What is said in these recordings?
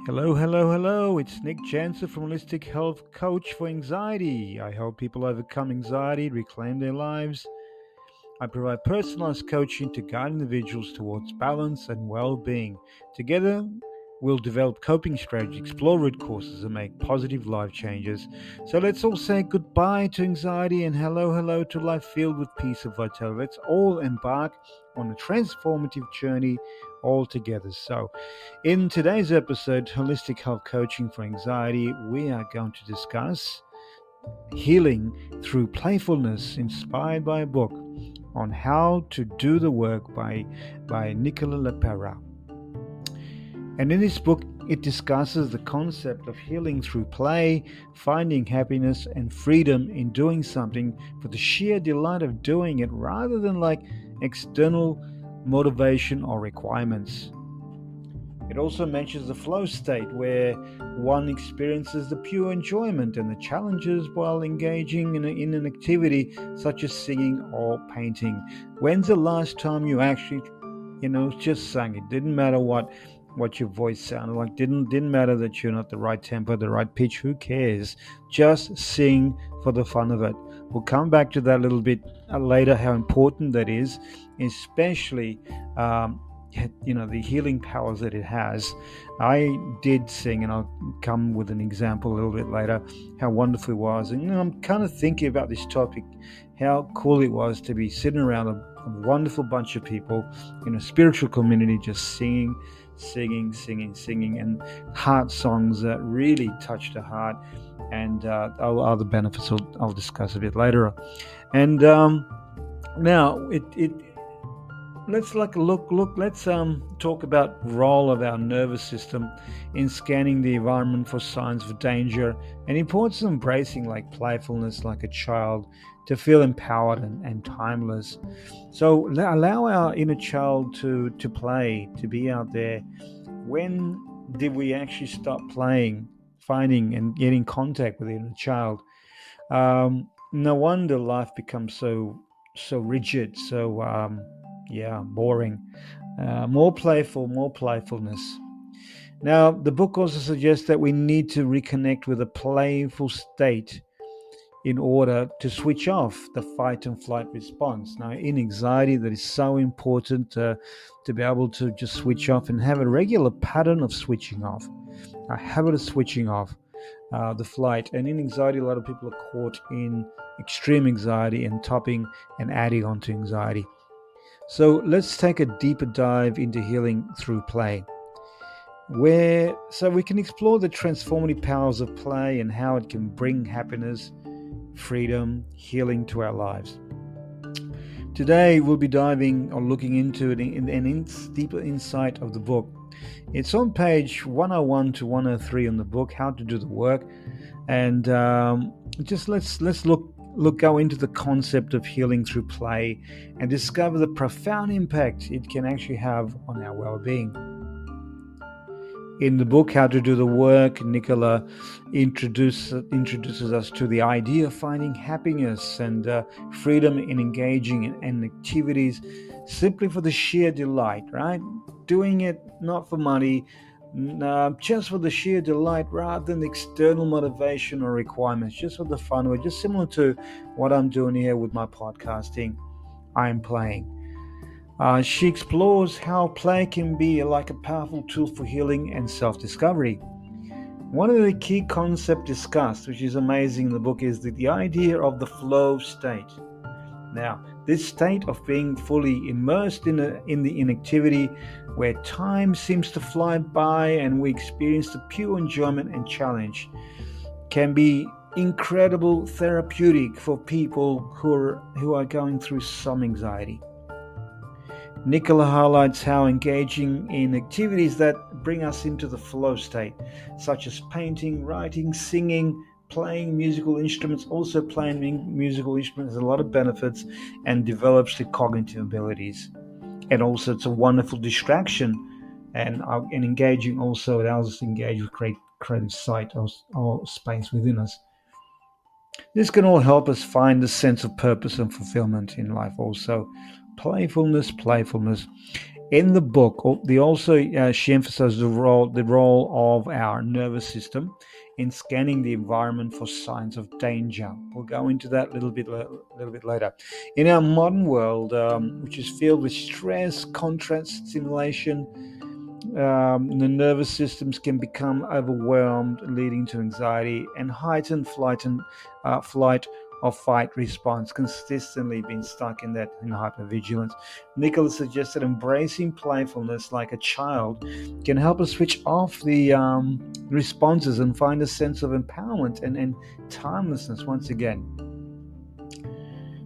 Hello, hello, hello. It's Nick Jancev from Holistic Health Coach for Anxiety. I help people overcome anxiety, reclaim their lives. I provide personalized coaching to guide individuals towards balance and well being. Together, we'll develop coping strategies, explore root causes, and make positive life changes. So let's all say goodbye to anxiety and hello, hello to life filled with peace and vitality. Let's all embark on a transformative journey all together. So, in today's episode, Holistic Health Coaching for Anxiety, we are going to discuss healing through playfulness inspired by a book on how to do the work by Nicola Lepera. And in this book, it discusses the concept of healing through play, finding happiness and freedom in doing something for the sheer delight of doing it rather than like external motivation or requirements. It also mentions the flow state where one experiences the pure enjoyment and the challenges while engaging in an activity such as singing or painting. When's the last time you actually, just sang? It didn't matter what your voice sounded like. Didn't matter that you're not the right tempo, the right pitch. Who cares? Just sing for the fun of it. We'll come back to that a little bit later, how important that is, especially the healing powers that it has. I did sing, and I'll come with an example a little bit later, how wonderful it was. And I'm kind of thinking about this topic, how cool it was to be sitting around a wonderful bunch of people in a spiritual community just singing, and heart songs that really touch the heart. And other benefits I'll discuss a bit later. And now let's talk about role of our nervous system in scanning the environment for signs of danger and importance of embracing like playfulness like a child to feel empowered and timeless. So allow our inner child to play, to be out there. When did we actually stop playing, finding and getting contact with the inner child? No wonder life becomes so rigid, so boring. More playfulness. Now, the book also suggests that we need to reconnect with a playful state in order to switch off the fight and flight response. Now, in anxiety, that is so important to be able to just switch off and have a regular pattern of switching off, a habit of switching off the flight. And in anxiety, a lot of people are caught in extreme anxiety and topping and adding on to anxiety. So let's take a deeper dive into healing through play, so we can explore the transformative powers of play and how it can bring happiness, freedom, healing to our lives. Today we'll be diving or looking into an deeper insight of the book. It's on page 101 to 103 on the book, How to Do the Work, and just let's go into the concept of healing through play and discover the profound impact it can actually have on our well-being. In the book, How to Do the Work, Nicola introduces us to the idea of finding happiness and freedom in engaging in activities simply for the sheer delight, right? Doing it not for money, just for the sheer delight rather than external motivation or requirements, just for the fun of it, just similar to what I'm doing here with my podcasting. I'm playing. She explores how play can be like a powerful tool for healing and self-discovery. One of the key concepts discussed, which is amazing in the book, is the idea of the flow state. Now, this state of being fully immersed in activity where time seems to fly by and we experience the pure enjoyment and challenge can be incredible therapeutic for people who are going through some anxiety. Nicola highlights how engaging in activities that bring us into the flow state, such as painting, writing, singing, playing musical instruments, also playing musical instruments has a lot of benefits and develops the cognitive abilities. And also it's a wonderful distraction, and engaging also allows us to engage with creative sight or space within us. This can all help us find a sense of purpose and fulfillment in life also. Playfulness. In the book, she emphasizes the role of our nervous system in scanning the environment for signs of danger. We'll go into that a little bit later. In our modern world, which is filled with stress, contrast, stimulation, the nervous systems can become overwhelmed, leading to anxiety and heightened flight or fight response, consistently being stuck in hypervigilance. Nicholas suggested embracing playfulness like a child can help us switch off the responses and find a sense of empowerment and timelessness once again.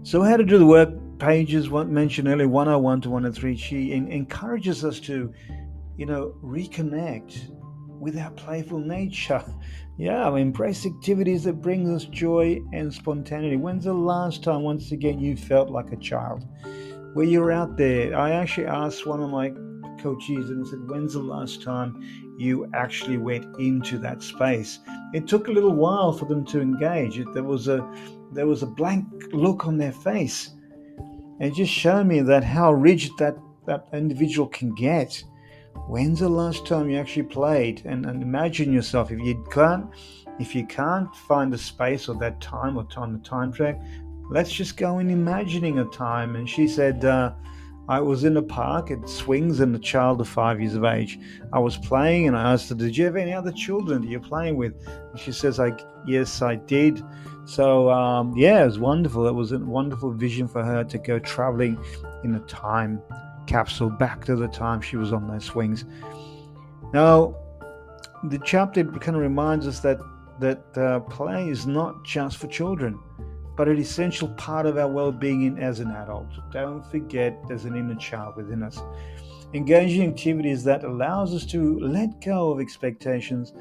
So, how to do the work? Pages mentioned earlier, 101 to 103. She encourages us to reconnect with our playful nature. Yeah, embrace activities that bring us joy and spontaneity. When's the last time, once again, you felt like a child? Where you're out there. I actually asked one of my coaches and I said, when's the last time you actually went into that space? It took a little while for them to engage. There was a blank look on their face. And it just showed me that how rigid that individual can get. When's the last time you actually played? And imagine yourself, if you can't find the space or that time or on the time track, let's just go in imagining a time. And she said, I was in a park at swings and a child of 5 years of age. I was playing and I asked her, did you have any other children that you're playing with? And she says, yes, I did. So, it was wonderful. It was a wonderful vision for her to go traveling in a time capsule back to the time she was on those swings. Now, the chapter kind of reminds us that play is not just for children, but an essential part of our well-being as an adult. Don't forget there's an inner child within us. Engaging activities that allows us to let go of expectations,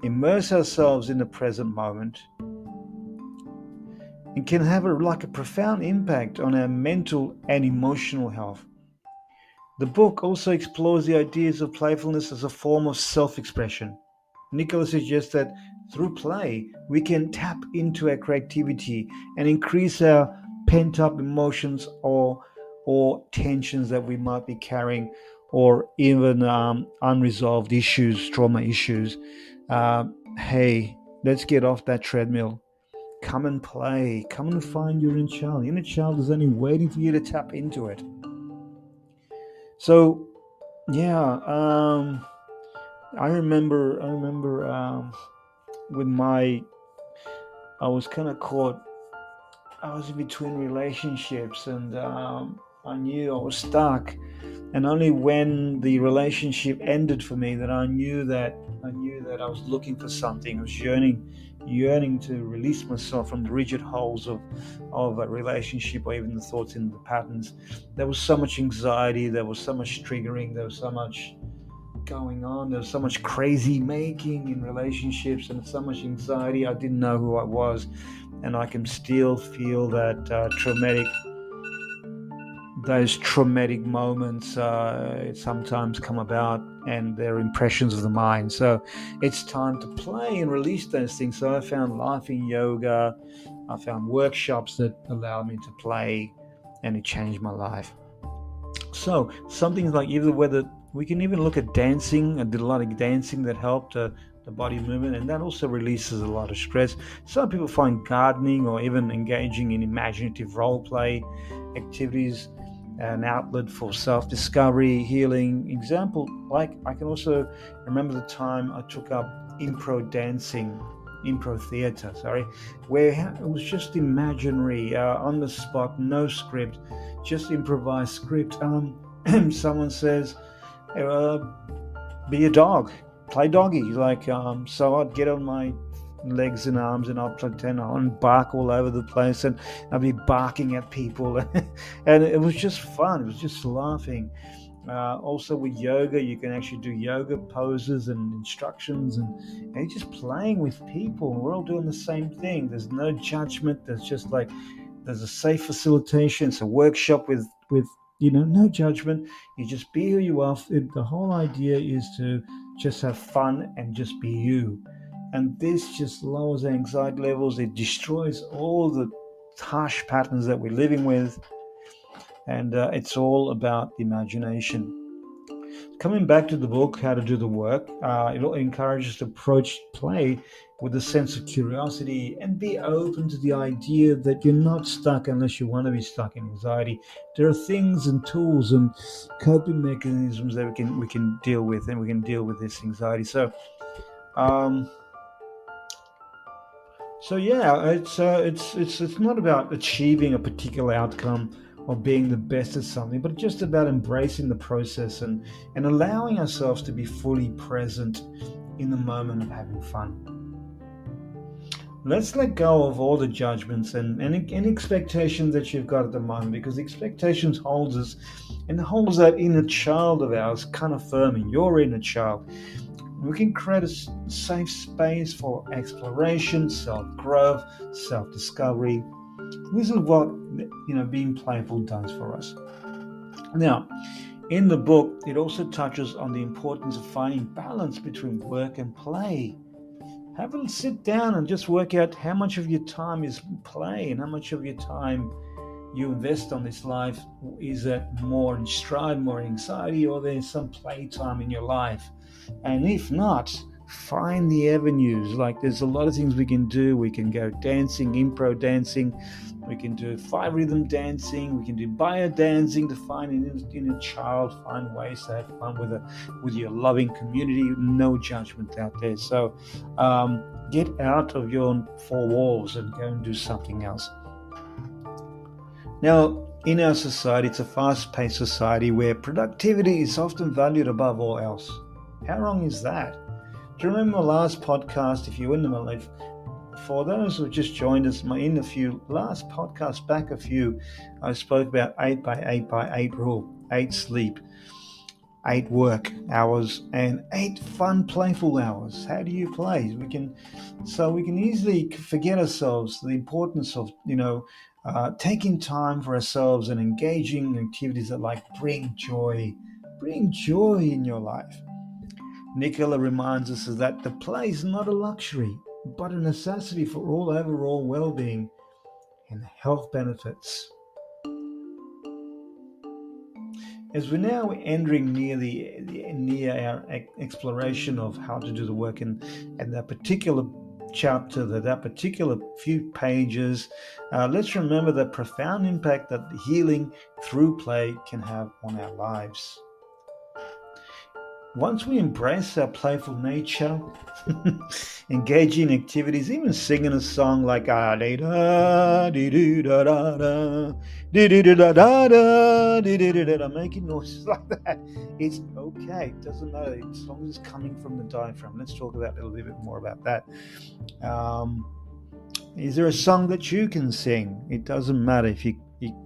immerse ourselves in the present moment, and can have a profound impact on our mental and emotional health. The book also explores the ideas of playfulness as a form of self-expression. Nicholas suggests that through play, we can tap into our creativity and increase our pent-up emotions or tensions that we might be carrying, or even unresolved issues, trauma issues. Hey, let's get off that treadmill. Come and play. Come and find your inner child. Your inner child is only waiting for you to tap into it. So, yeah, I remember with I was kind of caught. I was in between relationships, and I knew I was stuck. And only when the relationship ended for me that I knew that I was looking for something. I was yearning to release myself from the rigid holes of a relationship, or even the thoughts and the patterns. There was so much anxiety. There was so much triggering. There was so much going on. There was so much crazy making in relationships, and so much anxiety. I didn't know who I was, and I can still feel that those traumatic moments sometimes come about, and they're impressions of the mind. So it's time to play and release those things. So I found laughing yoga. I found workshops that allowed me to play, and it changed my life. So something like we can even look at dancing. I did a lot of dancing that helped the body movement, and that also releases a lot of stress. Some people find gardening or even engaging in imaginative role play activities an outlet for self-discovery, healing. Example, like I can also remember the time I took up impro theater, where it was just imaginary, on the spot, no script, just improvised script. Someone says, be a dog, play doggy, so I'd get on my legs and arms and I'll pretend and bark all over the place, and I'll be barking at people and it was just fun. It was just laughing. Also with yoga, you can actually do yoga poses and instructions, and you're just playing with people. We're all doing the same thing. There's no judgment. There's a safe facilitation. It's a workshop with no judgment. You just be who you are. The whole idea is to just have fun and just be you. And this just lowers anxiety levels. It destroys all the harsh patterns that we're living with. And it's all about the imagination. Coming back to the book, How to Do the Work, it encourages to approach play with a sense of curiosity and be open to the idea that you're not stuck unless you want to be stuck in anxiety. There are things and tools and coping mechanisms that we can deal with, and we can deal with this anxiety. Um, yeah, it's not about achieving a particular outcome or being the best at something, but just about embracing the process and allowing ourselves to be fully present in the moment of having fun. Let's let go of all the judgments and expectations that you've got at the moment, because expectations holds us and holds that inner child of ours kind of firm in your inner child. We can create a safe space for exploration, self-growth, self-discovery. This is what being playful does for us. Now, in the book, it also touches on the importance of finding balance between work and play. Have a sit down and just work out how much of your time is play and how much of your time you invest on this life. Is it more in stride, more anxiety, or there's some playtime in your life? And if not, find the avenues. Like, there's a lot of things we can do. We can go dancing, impro dancing. We can do 5 rhythm dancing. We can do bio dancing to find an inner child. Find ways to have fun with your loving community. No judgment out there. So get out of your 4 walls and go and do something else. Now, in our society, it's a fast-paced society where productivity is often valued above all else. How wrong is that? Do you remember my last podcast? If you were in my life, for those who just joined us in last podcast back I spoke about 8 by 8 by 8 rule: 8 sleep, 8 work hours, and 8 fun, playful hours. How do you play? We can easily forget ourselves, the importance of taking time for ourselves and engaging in activities that bring joy in your life. Nicola reminds us that the play is not a luxury, but a necessity for all overall well-being and health benefits. As we're now entering near our exploration of how to do the work and that particular chapter, that particular few pages, let's remember the profound impact that the healing through play can have on our lives. Once we embrace our playful nature, engaging in activities, even singing a song like making noises like that, it's okay. It doesn't matter as long as it's coming from the diaphragm. Let's talk about a little bit more about that. Is there a song that you can sing? It doesn't matter if you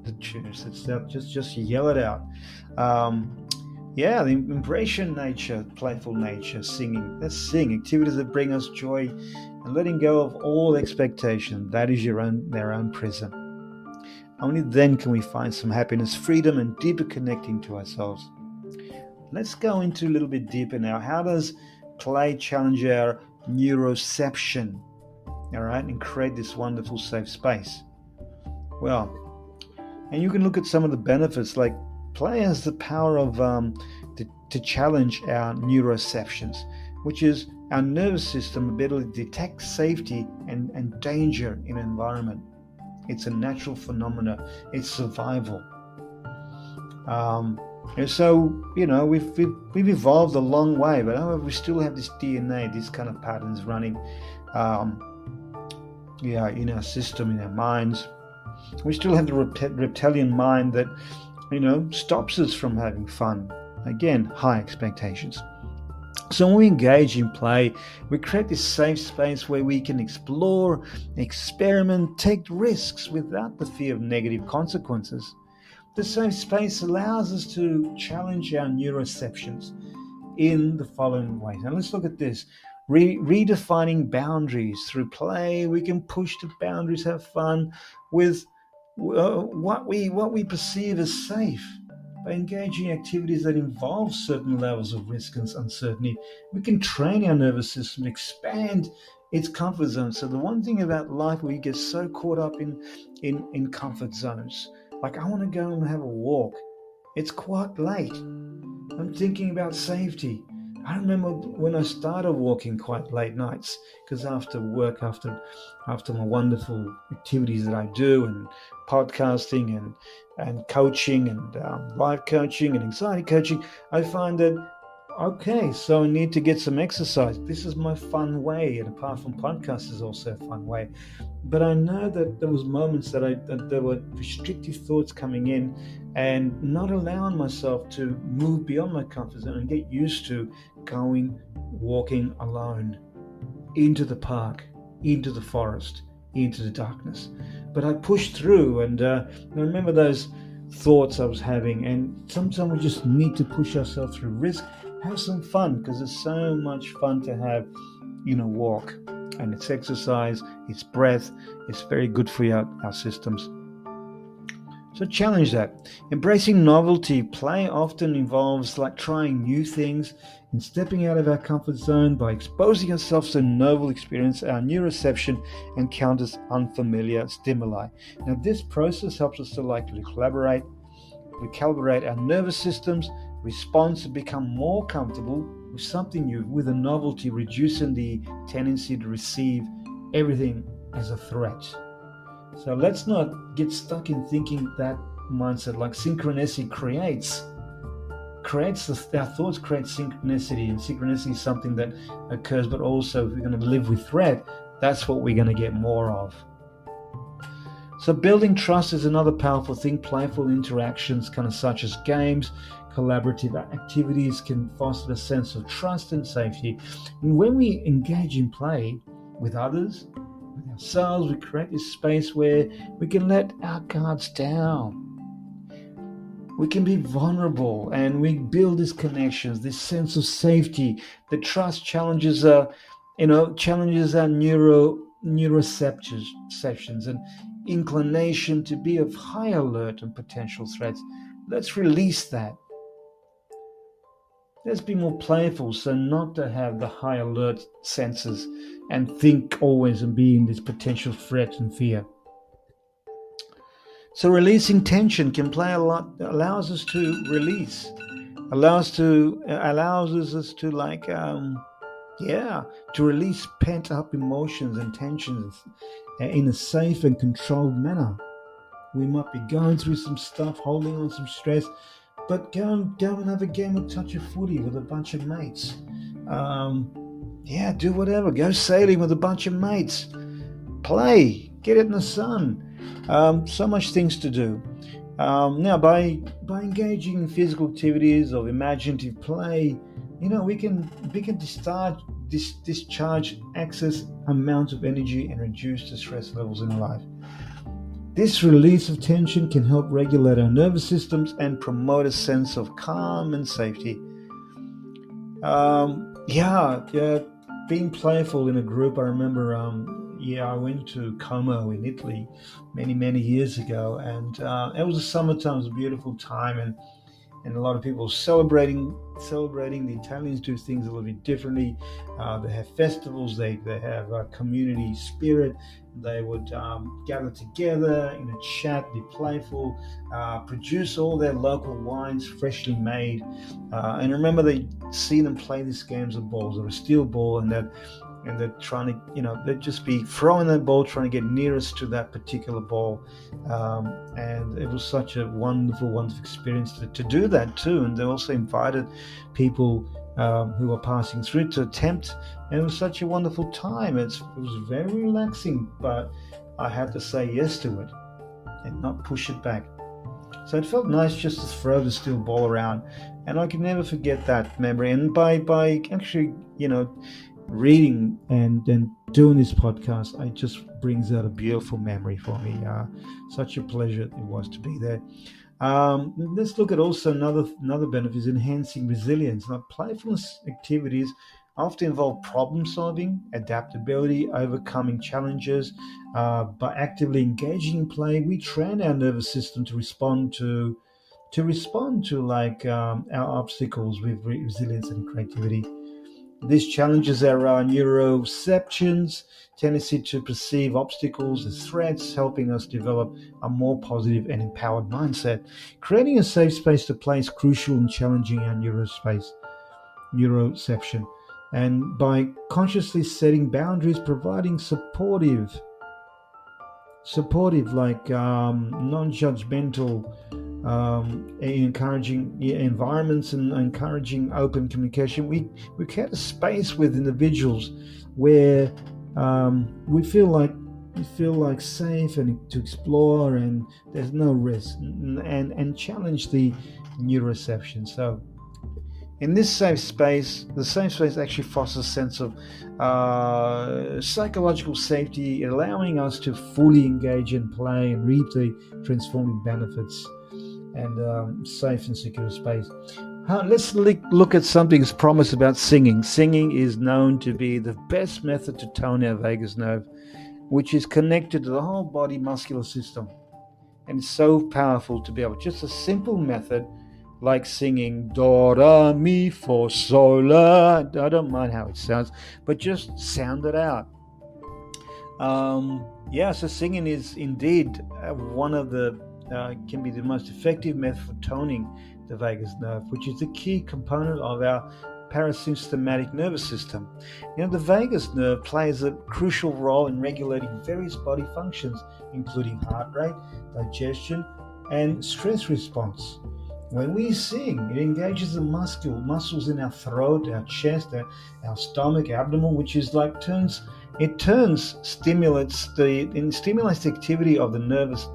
the tunes. Just yell it out. The embracing nature, playful nature, singing. Let's sing activities that bring us joy and letting go of all expectation. That is their own prison. Only then can we find some happiness, freedom, and deeper connecting to ourselves. Let's go into a little bit deeper now. How does play challenge our neuroception? All right, and create this wonderful safe space. Well, and you can look at some of the benefits. Like, play has the power of to challenge our neuroceptions, which is our nervous system ability to detect safety and danger in an environment. It's a natural phenomenon. It's survival. And so, we've evolved a long way, but however, we still have this DNA, these kind of patterns running in our system, in our minds. We still have the reptilian mind that stops us from having fun. Again, high expectations. So when we engage in play, we create this safe space where we can explore, experiment, take risks without the fear of negative consequences. The safe space allows us to challenge our neuroceptions in the following ways. Now let's look at this. Redefining boundaries through play. We can push the boundaries, have fun with what we perceive as safe. By engaging in activities that involve certain levels of risk and uncertainty, we can train our nervous system, expand its comfort zone. So the one thing about life, we get so caught up in comfort zones. Like, I want to go and have a walk. It's quite late. I'm thinking about safety. I remember when I started walking quite late nights because after work, after my wonderful activities that I do, and podcasting and coaching and life coaching and anxiety coaching, I find that okay, so I need to get some exercise. This is my fun way, and apart from podcasts, is also a fun way. But I know that there was moments that there were restrictive thoughts coming in, and not allowing myself to move beyond my comfort zone and get used to walking alone into the park, into the forest, into the darkness. But I pushed through, and I remember those thoughts I was having. And sometimes we just need to push ourselves through risk, have some fun, because it's so much fun to have in a walk. And it's exercise, it's breath, it's very good for our systems. So challenge that. Embracing novelty. Play often involves like trying new things and stepping out of our comfort zone. By exposing ourselves to a novel experience, our neuroception encounters unfamiliar stimuli. Now this process helps us to recalibrate our nervous systems, response, to become more comfortable with something new, with a novelty, reducing the tendency to receive everything as a threat. So let's not get stuck in thinking that mindset. Like synchronicity creates our thoughts create synchronicity, and synchronicity is something that occurs, but also if we're going to live with threat, that's what we're going to get more of. So building trust is another powerful thing. Playful interactions, kind of such as games, collaborative activities, can foster a sense of trust and safety. And when we engage in play with others, with ourselves, we create this space where we can let our guards down. We can be vulnerable, and we build these connections, this sense of safety. The trust challenges our neuroceptions and inclination to be of high alert on potential threats. Let's release that. Let's be more playful, so not to have the high alert senses and think always and be in this potential threat and fear. So releasing tension can play a lot, allows us to release, allows us to to release pent up emotions and tensions in a safe and controlled manner. We might be going through some stuff, holding on some stress, but go and have a game of touch of footy with a bunch of mates. Do whatever. Go sailing with a bunch of mates. Play. Get it in the sun. So much things to do. Now, by engaging in physical activities or imaginative play, we can discharge excess amount of energy and reduce the stress levels in our life. This release of tension can help regulate our nervous systems and promote a sense of calm and safety. Being playful in a group. I remember, I went to Como in Italy many years ago, and it was the summertime. It was a beautiful time, and a lot of people celebrating. The Italians do things a little bit differently. They have festivals. They have a community spirit. They would gather together in a chat, be playful, produce all their local wines freshly made. And I remember they see them play these games of balls, or a steel ball, and they're trying to, they'd just be throwing that ball, trying to get nearest to that particular ball. And it was such a wonderful experience to do that too. And they also invited people who were passing through to attempt, and it was such a wonderful time. It was very relaxing, but I had to say yes to it and not push it back. So it felt nice just to throw the steel ball around, and I can never forget that memory. And by actually, reading and doing this podcast, it just brings out a beautiful memory for me. Such a pleasure it was to be there. Let's look at also another benefit is enhancing resilience. Now, playfulness activities often involve problem solving, adaptability, overcoming challenges. By actively engaging in play, we train our nervous system to respond to our obstacles with resilience and creativity. This challenges our neuroceptions, tendency to perceive obstacles as threats, helping us develop a more positive and empowered mindset. Creating a safe space to play is crucial in challenging our neuroception. And by consciously setting boundaries, providing supportive, like non-judgmental, encouraging environments and encouraging open communication. We create a space with individuals where we feel like safe and to explore, and there's no risk, and challenge the neuroception. So in this safe space, the safe space actually fosters a sense of psychological safety, allowing us to fully engage in play and reap the transformative benefits and safe and secure space. Let's look at something's promise about singing. Singing is known to be the best method to tone our vagus nerve, which is connected to the whole body muscular system. And it's so powerful to be able, just a simple method like singing do, ra, mi, fa, sol, la. I don't mind how it sounds, but just sound it out. So singing is indeed one of the can be the most effective method for toning the vagus nerve, which is a key component of our parasympathetic nervous system. The vagus nerve plays a crucial role in regulating various body functions, including heart rate, digestion, and stress response. When we sing, it engages the muscles in our throat, our chest, our stomach, abdomen, which is like stimulates the activity of the nervous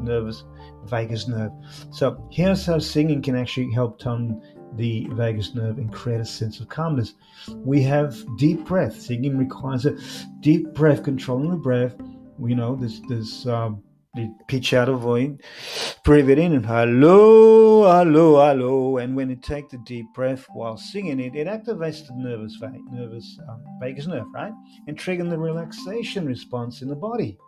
vagus nerve. So here's how singing can actually help tone the vagus nerve and create a sense of calmness. We have deep breath. Singing requires a deep breath, controlling the breath. The pitch out of voice, breathe it in, and hello, hello, hello. And when you take the deep breath while singing it, it activates the vagus nerve, right? And triggering the relaxation response in the body.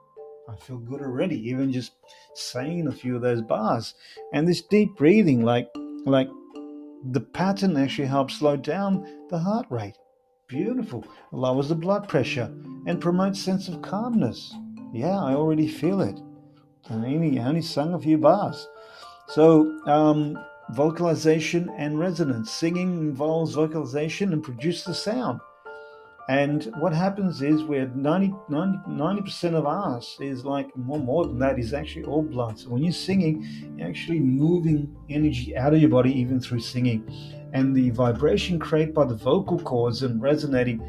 I feel good already, even just saying a few of those bars. And this deep breathing, like the pattern actually helps slow down the heart rate. Beautiful. Lowers the blood pressure and promotes sense of calmness. Yeah, I already feel it. I only sung a few bars. So, vocalization and resonance. Singing involves vocalization and produces the sound. And what happens is we're 90% of us is like more than that is actually all blood. So when you're singing, you're actually moving energy out of your body even through singing. And the vibration created by the vocal cords and resonating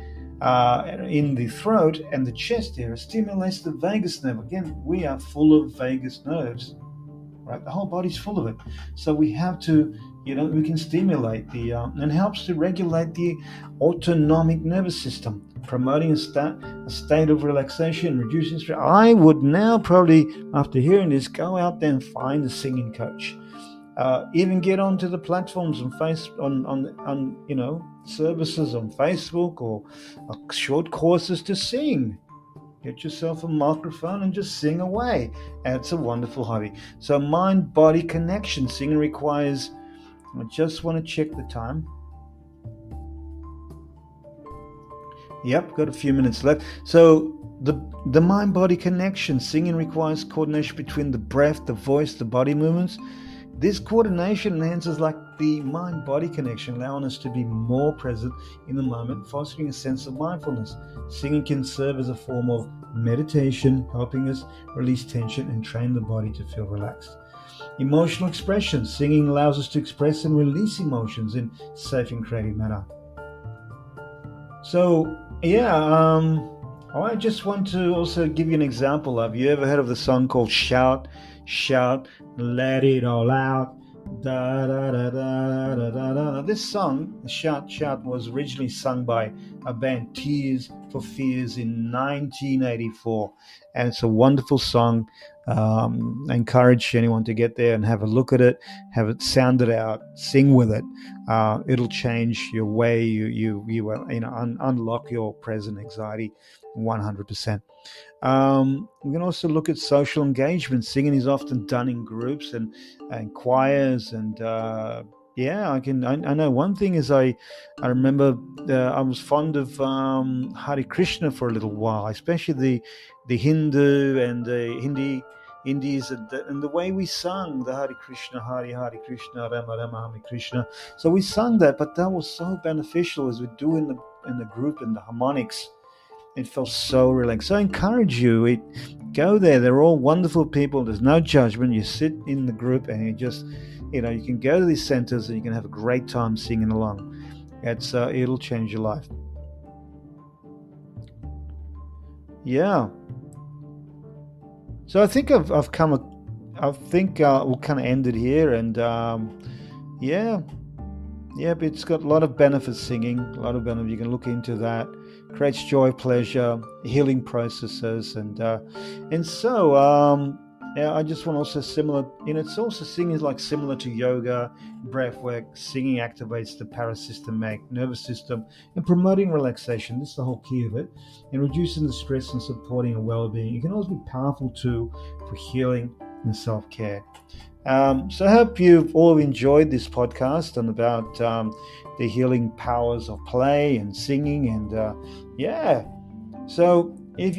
in the throat and the chest area stimulates the vagus nerve. Again, we are full of vagus nerves, right? The whole body's full of it. So we have to, we can stimulate and helps to regulate the autonomic nervous system, promoting a state of relaxation, reducing stress. I would now probably, after hearing this, go out there and find a singing coach. Even get onto the platforms on services on Facebook or short courses to sing. Get yourself a microphone and just sing away. And it's a wonderful hobby. So mind-body connection. Singing requires, I just want to check the time. Yep, got a few minutes left. So the mind-body connection. Singing requires coordination between the breath, the voice, the body movements. This coordination enhances like the mind-body connection, allowing us to be more present in the moment, fostering a sense of mindfulness. Singing can serve as a form of meditation, helping us release tension and train the body to feel relaxed. Emotional expression. Singing allows us to express and release emotions in a safe and creative manner. So, I just want to also give you an example. Have you ever heard of the song called Shout, Shout, Let It All Out? Da, da, da, da, da, da, da. This song, Shout, Shout, was originally sung by a band, Tears for Fears, in 1984. And it's a wonderful song. I encourage anyone to get there and have a look at it, have it sounded out, sing with it. It'll change your way you unlock your present anxiety 100%. We can also look at social engagement. Singing is often done in groups and choirs and Yeah, I know one thing is I remember I was fond of Hare Krishna for a little while, especially the Hindu and the Indies and the way we sung the Hare Krishna, Rama Rama Hare Krishna. So we sung that, but that was so beneficial as we do in the group and the harmonics. It felt so relaxed. So I encourage you, go there. They're all wonderful people. There's no judgment. You sit in the group and you just, you can go to these centers and you can have a great time singing along. It'll change your life. Yeah. So I think I've come. I think we'll kind of end it here, and yeah, yep, it's got a lot of benefits singing, a lot of benefits. You can look into that. Creates joy, pleasure, healing processes, and so yeah, I just want also similar. It's also singing is like similar to yoga, breath work. Singing activates the parasystematic nervous system and promoting relaxation. This is the whole key of it, and reducing the stress and supporting a well-being. It can also be a powerful tool for healing and self-care. So I hope you've all enjoyed this podcast on about the healing powers of play and singing, and yeah. So if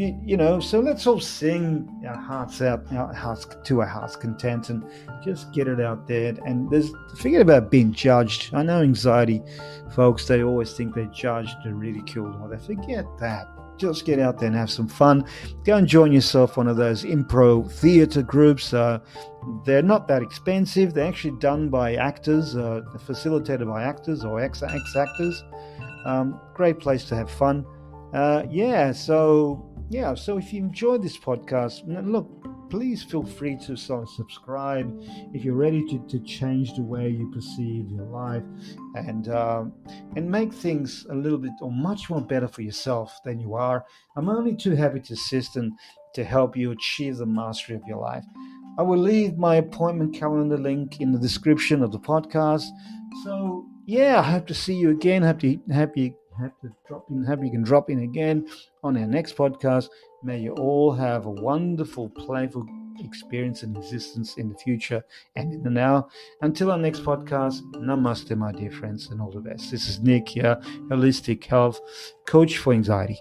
so let's all sing our hearts out, our hearts to our heart's content, and just get it out there. And forget about being judged. I know anxiety, folks. They always think they're judged and ridiculed, or they forget that. Just get out there and have some fun. Go and join yourself one of those improv theatre groups. They're not that expensive. They're actually done by actors, facilitated by actors or ex-actors. Great place to have fun. So if you enjoyed this podcast, look, please feel free to subscribe if you're ready to change the way you perceive your life and make things a little bit or much more better for yourself than you are. I'm only too happy to assist and to help you achieve the mastery of your life. I will leave my appointment calendar link in the description of the podcast. So yeah, I hope to see you again. Hope you can drop in again on our next podcast. May you all have a wonderful, playful experience and existence in the future and in the now. Until our next podcast, namaste, my dear friends, and all the best. This is Nick here, holistic health coach for anxiety.